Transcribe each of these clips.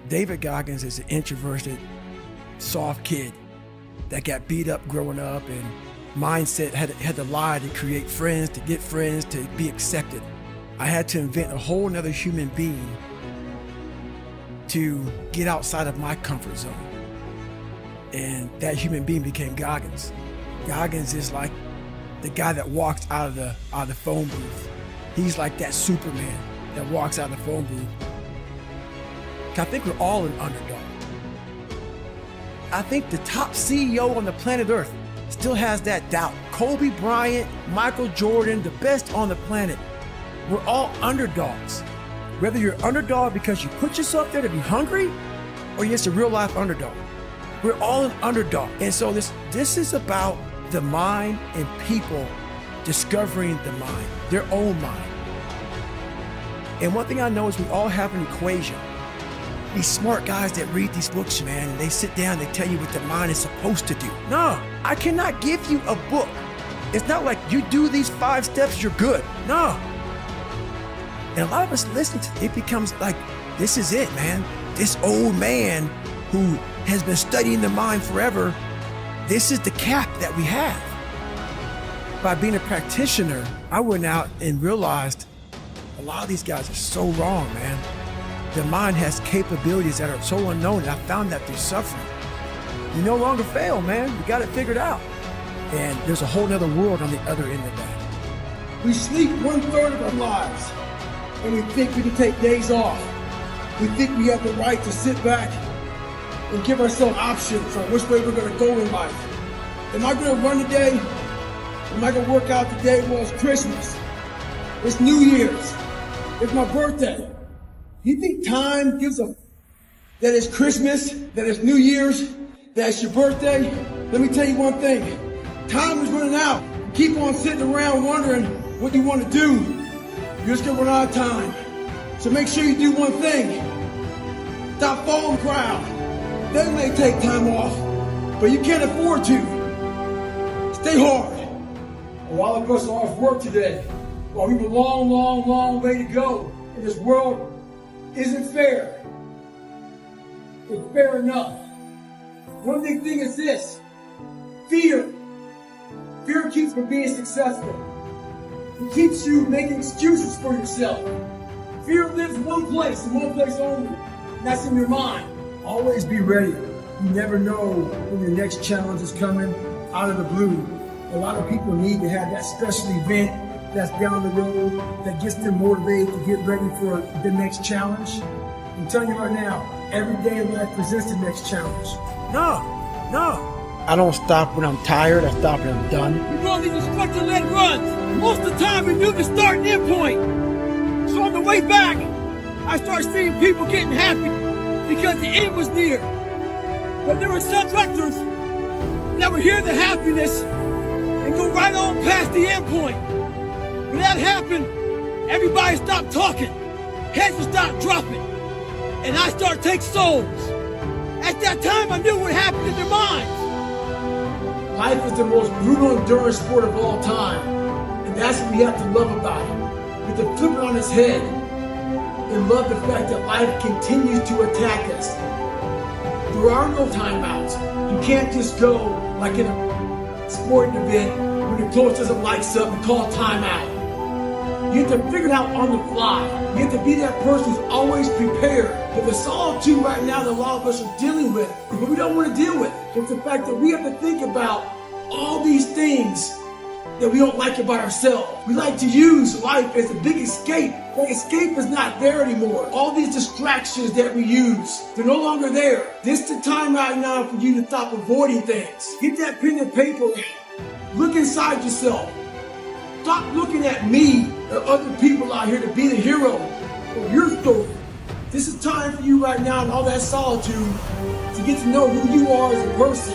David Goggins is an introverted, soft kid that got beat up growing up and mindset had to lie to create friends, to get friends, to be accepted. I had to invent a whole nother human being to get outside of my comfort zone. And that human being became Goggins. Goggins is like the guy that walks out of the phone booth. He's like that Superman that walks out of the phone booth. I think we're all an underdog. I think the top CEO on the planet Earth still has that doubt. Kobe Bryant, Michael Jordan, the best on the planet. We're all underdogs. Whether you're underdog because you put yourself there to be hungry, or you're just a real life underdog. We're all an underdog. And so this is about the mind and people discovering the mind, their own mind. And one thing I know is we all have an equation. These smart guys that read these books, man, and they sit down, they tell you what the mind is supposed to do. No, I cannot give you a book. It's not like you do these 5 steps, you're good. No. And a lot of us listen to it, it becomes like, this is it, man. This old man who has been studying the mind forever, this is the cap that we have. By being a practitioner, I went out and realized a lot of these guys are so wrong, man. The mind has capabilities that are so unknown, and I found that through suffering. You no longer fail, man. You got it figured out. And there's a whole other world on the other end of that. We sleep 1/3 of our lives, and we think we can take days off. We think we have the right to sit back and give ourselves options on which way we're going to go in life. Am I going to run today? Am I going to work out today? Well, it's Christmas. It's New Year's. It's my birthday. You think time gives a that it's Christmas, that it's New Year's, that it's your birthday? Let me tell you one thing. Time is running out. You keep on sitting around wondering what you want to do. You're just going to run out of time. So make sure you do one thing. Stop following the crowd. They may take time off, but you can't afford to. Stay hard. A lot of us are off work today. Well, we have a long, long, long way to go. And this world isn't fair. It's fair enough. One big thing is this. Fear. Fear keeps you from being successful. It keeps you making excuses for yourself. Fear lives one place and one place only. And that's in your mind. Always be ready. You never know when your next challenge is coming out of the blue. A lot of people need to have that special event that's down the road that gets them motivated to get ready for the next challenge. I'm telling you right now, every day in life presents the next challenge. No. I don't stop when I'm tired, I stop when I'm done. You run these instructor-led runs. Most of the time we knew the start and end point. So on the way back, I start seeing people getting happy because the end was near. But there were some instructors that would hear the happiness and go right on past the end point. When that happened, everybody stopped talking, heads would stop dropping, and I started to take souls. At that time, I knew what happened in their minds. Life is the most brutal endurance sport of all time, and that's what we have to love about it. We have to flip it on its head and love the fact that life continues to attack us. There are no timeouts. You can't just go like in a sporting event when the coach doesn't like something and call a timeout. You have to figure it out on the fly. You have to be that person who's always prepared. But the solitude right now that a lot of us are dealing with, but we don't want to deal with, it's the fact that we have to think about all these things that we don't like about ourselves. We like to use life as a big escape. But escape is not there anymore. All these distractions that we use, they're no longer there. This is the time right now for you to stop avoiding things. Get that pen and paper. Look inside yourself. Stop looking at me or other people out here to be the hero of your story. This is time for you right now in all that solitude to get to know who you are as a person.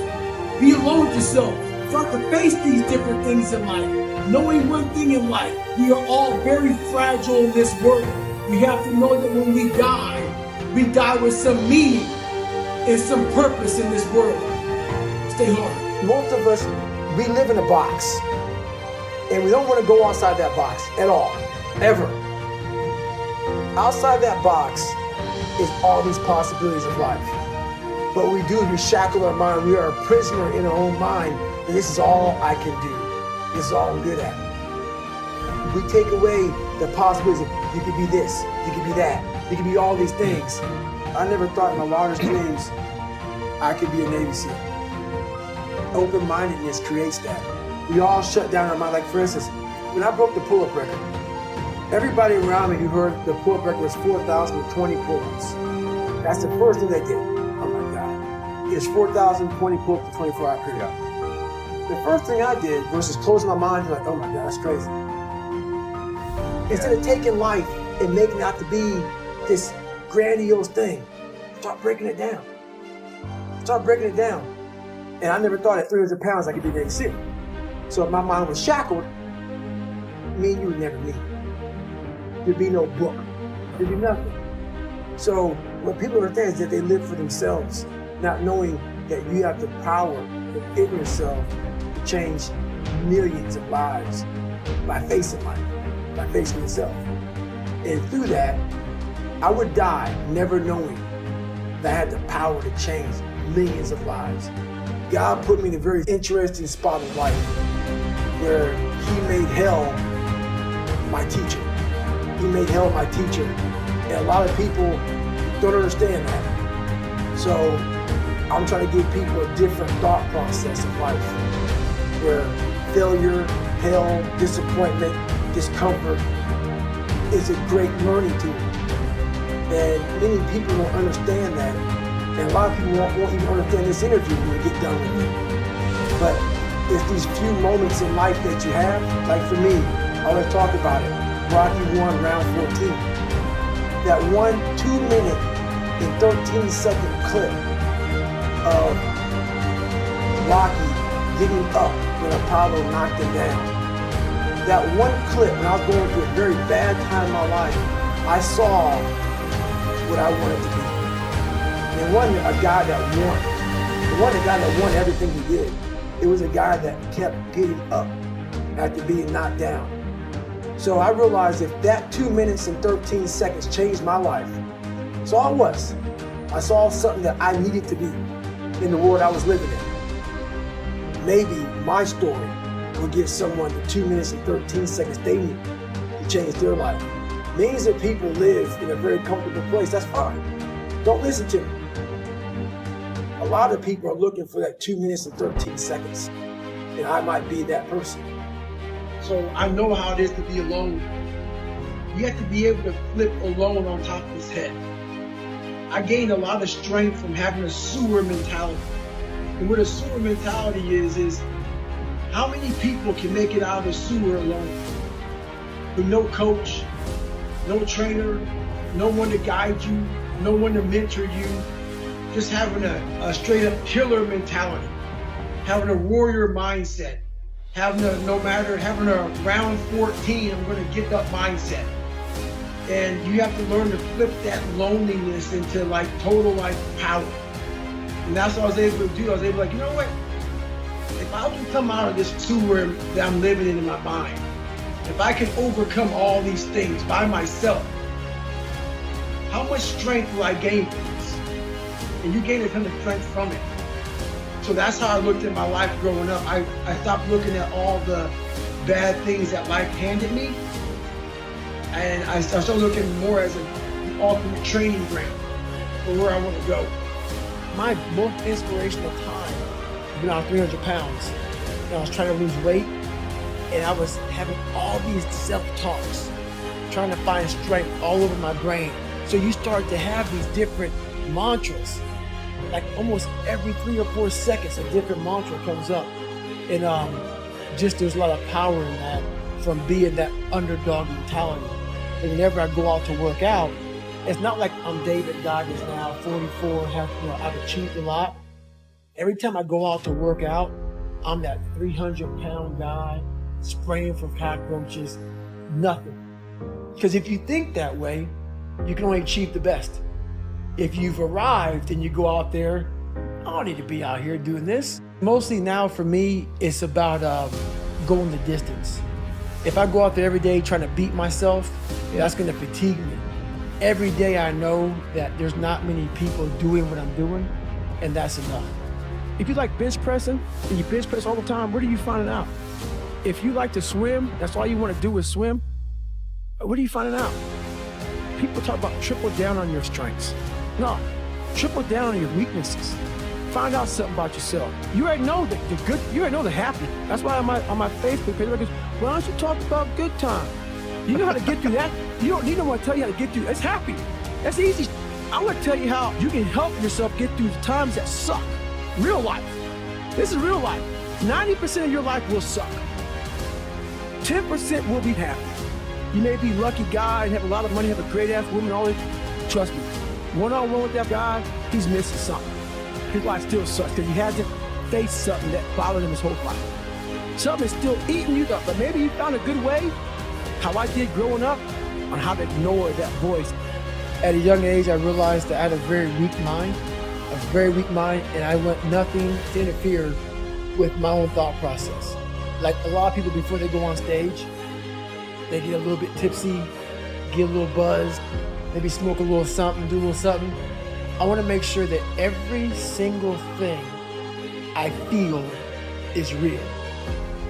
Be alone with yourself. Start to face these different things in life. Knowing one thing in life, we are all very fragile in this world. We have to know that when we die with some meaning and some purpose in this world. Stay hard. Most of us, we live in a box. And we don't want to go outside that box at all, ever. Outside that box is all these possibilities of life. But what we do is we shackle our mind. We are a prisoner in our own mind, and this is all I can do. This is all I'm good at. We take away the possibilities of you could be this, you could be that, you could be all these things. I never thought in my wildest dreams I could be a Navy SEAL. Open-mindedness creates that. We all shut down our mind. Like for instance, when I broke the pull-up record, everybody around me who heard the pull-up record was 4,020 pull-ups. That's the first thing they did. Oh my God. It's 4,020 pull-ups in a 24-hour period. The first thing I did was just closing my mind and like, oh my God, that's crazy. Instead of taking life and making it out to be this grandiose thing, start breaking it down. Start breaking it down. And I never thought at 300 pounds I could be Navy SEAL. So if my mind was shackled, me and you would never meet. There'd be no book. There'd be nothing. So what people understand is that they live for themselves, not knowing that you have the power within yourself to change millions of lives by facing life, by facing yourself. And through that, I would die never knowing that I had the power to change millions of lives. God put me in a very interesting spot in life where He made hell my teacher. He made hell my teacher. And a lot of people don't understand that. So I'm trying to give people a different thought process of life where failure, hell, disappointment, discomfort is a great learning tool. And many people don't understand that. And a lot of people won't even understand this interview when we get done with it. But it's these few moments in life that you have, like for me, I always talk about it, Rocky 1, round 14. That 1 2-minute and 13-second clip of Rocky getting up when Apollo knocked him down. That one clip, when I was going through a very bad time in my life, I saw what I wanted to be. It wasn't a guy that won. It wasn't a guy that won everything he did. It was a guy that kept getting up after being knocked down. So I realized if that 2 minutes and 13 seconds changed my life, that's all it was. I saw something that I needed to be in the world I was living in. Maybe my story will give someone the 2 minutes and 13 seconds they need to change their life. Millions of people live in a very comfortable place. That's fine. Don't listen to me. A lot of people are looking for that 2 minutes and 13 seconds. And I might be that person. So I know how it is to be alone. You have to be able to flip alone on top of his head. I gained a lot of strength from having a sewer mentality. And what a sewer mentality is how many people can make it out of the sewer alone? With no coach, no trainer, no one to guide you, no one to mentor you. Just having a straight up killer mentality, having a warrior mindset, having a round 14, I'm going to get that mindset. And you have to learn to flip that loneliness into like total like power. And that's what I was able to do. I was able to like, you know what? If I can come out of this sewer that I'm living in my mind, if I can overcome all these things by myself, how much strength will I gain from this? And you gain a ton of strength from it. So that's how I looked at my life growing up. I stopped looking at all the bad things that life handed me. And I started looking more as an ultimate training ground for where I want to go. My most inspirational time when I was 300 pounds, and I was trying to lose weight, and I was having all these self-talks, trying to find strength all over my brain. So you start to have these different mantras, like almost every 3 or 4 seconds a different mantra comes up. And just there's a lot of power in that from being that underdog mentality. And whenever I go out to work out, it's not like I'm David Goggins now, 44, I've achieved a lot. Every time I go out to work out, I'm that 300-pound guy spraying for cockroaches, nothing. Because if you think that way, you can only achieve the best. If you've arrived and you go out there, I don't need to be out here doing this. Mostly now for me, it's about going the distance. If I go out there every day trying to beat myself, that's going to fatigue me. Every day I know that there's not many people doing what I'm doing, and that's enough. If you like bench pressing and you bench press all the time, where do you find it out? If you like to swim, that's all you want to do is swim, where do you find it out? People talk about triple down on your strengths. No, triple down on your weaknesses. Find out something about yourself. You already know the good, you already know the happy. That's why on my Facebook page, like, why don't you talk about good times? You know how to get through that? You don't need no one to tell you how to get through. It's happy. That's easy. I want to tell you how you can help yourself get through the times that suck. Real life. This is real life. 90% of your life will suck. 10% will be happy. You may be a lucky guy and have a lot of money, have a great ass woman, all that. Trust me, one-on-one with that guy, he's missing something. His life still sucks because he hasn't faced something that bothered him his whole life. Something is still eating you up, but maybe you found a good way, how I did growing up, on how to ignore that voice. At a young age, I realized that I had a very weak mind, and I want nothing to interfere with my own thought process. Like a lot of people before they go on stage, they get a little bit tipsy, get a little buzz, maybe smoke a little something, do a little something. I want to make sure that every single thing I feel is real.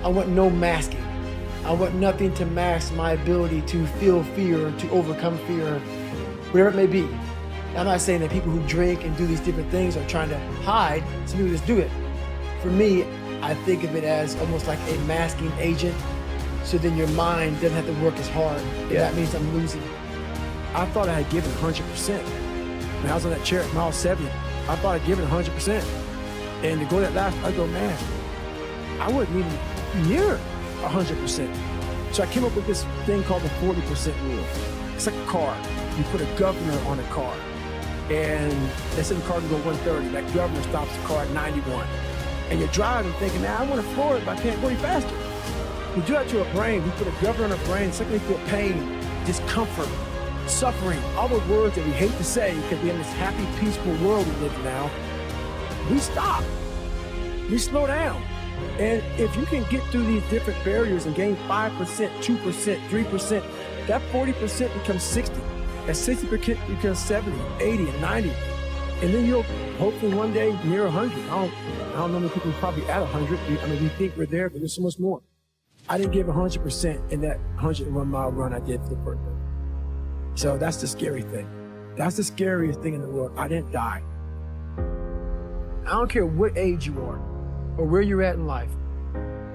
I want no masking. I want nothing to mask my ability to feel fear, to overcome fear, whatever it may be. I'm not saying that people who drink and do these different things are trying to hide. Some people just do it. For me, I think of it as almost like a masking agent, so then your mind doesn't have to work as hard. Yeah. That means I'm losing. I thought I had given 100%. When I was on that chair at mile 70, I thought I'd given 100%. And to go that last, I go, man, I wasn't even near 100%. So I came up with this thing called the 40% rule. It's like a car. You put a governor on a car, and they said the car can go 130. That governor stops the car at 91. And you're driving thinking, man, I want to floor it, but I can't go any faster. We do that to a brain. We put a governor on a brain. Secondly, we feel pain, discomfort, suffering, all the words that we hate to say because we're in this happy, peaceful world we live in now. We stop. We slow down. And if you can get through these different barriers and gain 5%, 2%, 3%, that 40% becomes 60. That 60% becomes 70, 80, and 90. And then you'll hopefully one day near 100. I don't know many people probably at 100. I mean, we think we're there, but there's so much more. I didn't give 100% in that 101-mile run I did for the birthday. So that's the scary thing. That's the scariest thing in the world. I didn't die. I don't care what age you are or where you're at in life.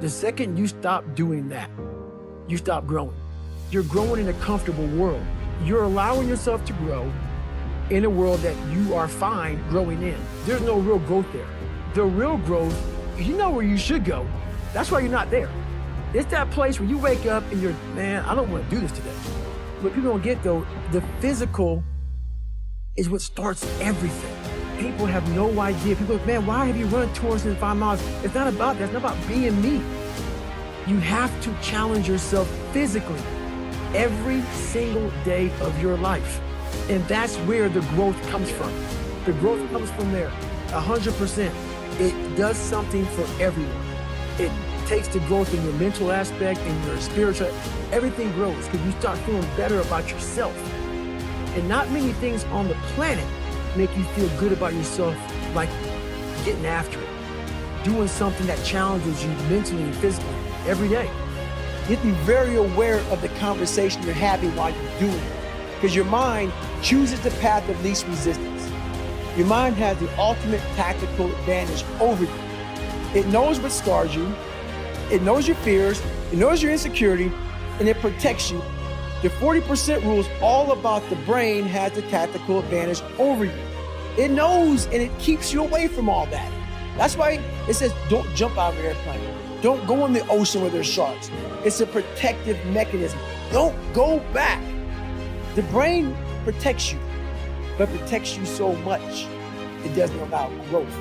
The second you stop doing that, you stop growing. You're growing in a comfortable world. You're allowing yourself to grow in a world that you are fine growing in. There's no real growth there. The real growth, you know where you should go. That's why you're not there. It's that place where you wake up and you're, man, I don't want to do this today. What people don't get though, the physical is what starts everything. People have no idea. People go, man, why have you run towards in 5 miles? It's not about that. It's not about being me. You have to challenge yourself physically every single day of your life. And that's where the growth comes from. The growth comes from there, 100%. It does something for everyone. It takes the growth in your mental aspect, in your spiritual, everything grows because you start feeling better about yourself. And not many things on the planet make you feel good about yourself like getting after it, doing something that challenges you mentally and physically every day. You have to be very aware of the conversation you're having while you're doing it, because your mind chooses the path of least resistance. Your mind has the ultimate tactical advantage over you. It knows what scars you, it knows your fears, it knows your insecurity, and it protects you. The 40% rule is all about the brain has the tactical advantage over you. It knows and it keeps you away from all that. That's why it says don't jump out of an airplane. Don't go in the ocean where there's sharks. It's a protective mechanism. Don't go back. The brain protects you, but protects you so much, it doesn't allow growth.